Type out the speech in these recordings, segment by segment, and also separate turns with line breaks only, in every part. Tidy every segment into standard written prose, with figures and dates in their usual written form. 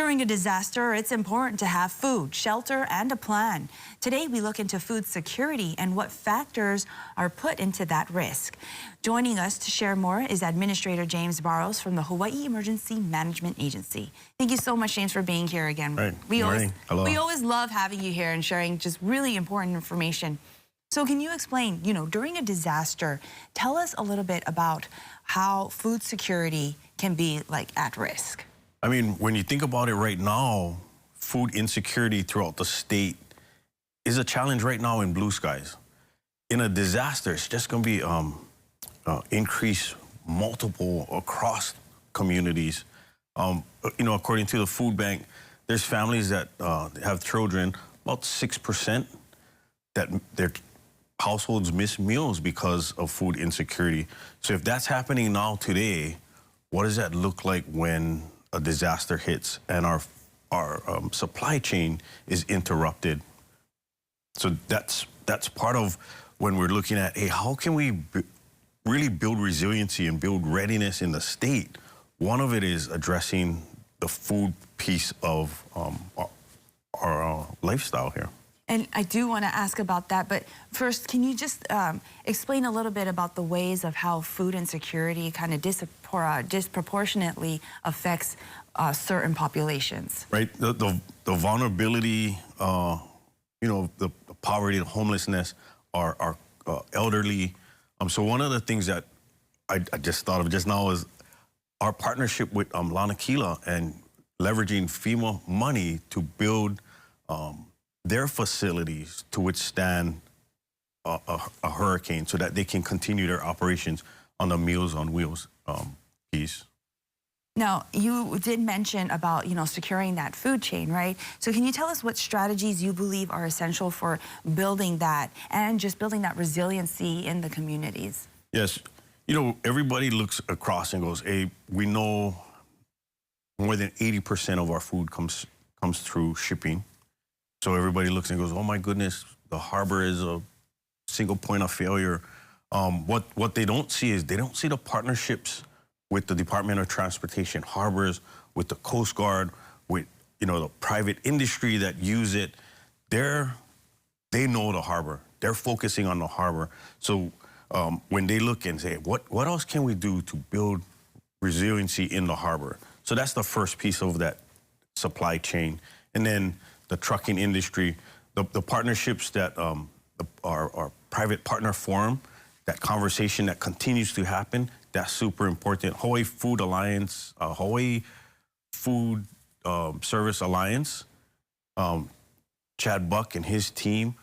During a disaster, it's important to have food, shelter, and a plan. Today, we look into food security and what factors are put into that risk. Joining us to share more is Administrator James Barrows from the Hawaii Emergency Management Agency. Thank you so much, James, for being here again.
Right.
We
Hello.
always love having you here and sharing just really important information. So can you explain, during a disaster, tell us a little bit about how food security can be at risk?
I mean, when you think about it right now, food insecurity throughout the state is a challenge right now in blue skies. In a disaster, it's just going to be increase multiple across communities. According to the food bank, there's families that have children, about 6% that their households miss meals because of food insecurity. So if that's happening now today, what does that look like when a disaster hits and our supply chain is interrupted? So that's part of when we're looking at, hey, how can we really build resiliency and build readiness in the state? One of it is addressing the food piece of our lifestyle here.
And I do want to ask about that, but first, can you just explain a little bit about the ways of how food insecurity kind of disproportionately affects certain populations?
Right, the vulnerability, the poverty, the homelessness, our elderly. So one of the things that I just thought of just now is our partnership with Lanakila and leveraging FEMA money to build their facilities to withstand a hurricane so that they can continue their operations on the Meals on Wheels piece.
Now, you did mention about, securing that food chain, right? So can you tell us what strategies you believe are essential for building that and just building that resiliency in the communities?
Yes. Everybody looks across and goes, hey, we know more than 80% of our food comes through shipping. So everybody looks and goes, oh my goodness, the harbor is a single point of failure. What they don't see is they don't see the partnerships with the Department of Transportation, harbors, with the Coast Guard, with the private industry that use it. They know the harbor. They're focusing on the harbor. So when they look and say, what else can we do to build resiliency in the harbor? So that's the first piece of that supply chain. And then the trucking industry, the partnerships that our private partner forum, that conversation that continues to happen, that's super important. Hawaii Food Alliance, Hawaii Food Service Alliance, Chad Buck and his team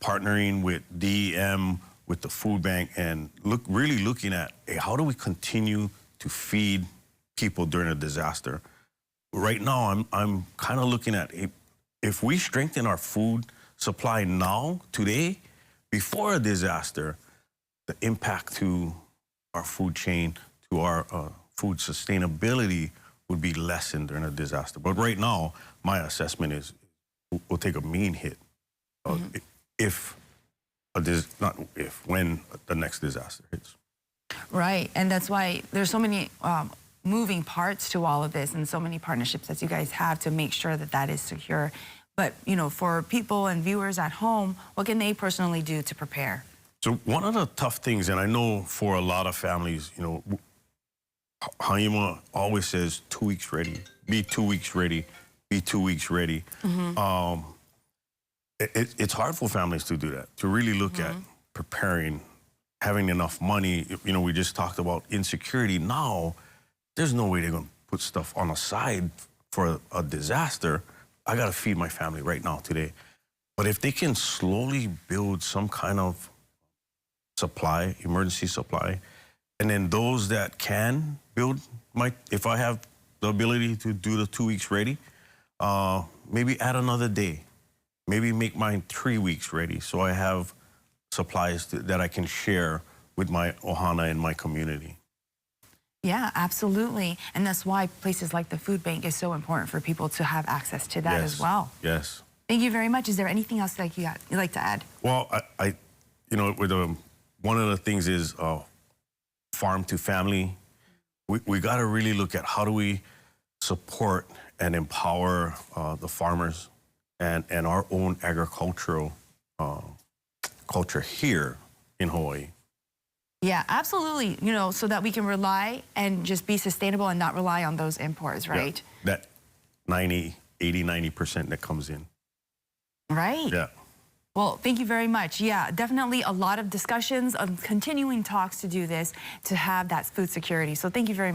partnering with DEM, with the food bank, and really looking at, hey, how do we continue to feed people during a disaster? Right now, I'm kind of looking at, if we strengthen our food supply now, today, before a disaster, the impact to our food chain, to our food sustainability would be lessened during a disaster. But right now, my assessment is we'll take a mean hit when the next disaster hits.
Right, and that's why there's so many moving parts to all of this and so many partnerships that you guys have to make sure that that is secure. But, for people and viewers at home, what can they personally do to prepare?
So one of the tough things, and I know for a lot of families, HIEMA always says 2 weeks ready, be 2 weeks ready, be 2 weeks ready. It's hard for families to do that, to really look at preparing, having enough money. We just talked about insecurity. Now, there's no way they're going to put stuff on the side for a disaster. I got to feed my family right now, today. But if they can slowly build some kind of supply, emergency supply, and then those that can build, if I have the ability to do the 2 weeks ready, maybe add another day, maybe make mine 3 weeks ready, so I have supplies that I can share with my ohana and my community.
Yeah, absolutely. And that's why places like the food bank is so important for people to have access to that as well.
Yes.
Thank you very much. Is there anything else that you'd like to add?
Well, one of the things is farm to family. We got to really look at how do we support and empower the farmers and our own agricultural culture here in Hawaii.
Yeah, absolutely. You know, so that we can rely and just be sustainable and not rely on those imports, right?
Yeah, that 90% that comes in.
Right.
Yeah.
Well, thank you very much. Yeah, definitely a lot of discussions, continuing talks to do this, to have that food security. So thank you very much.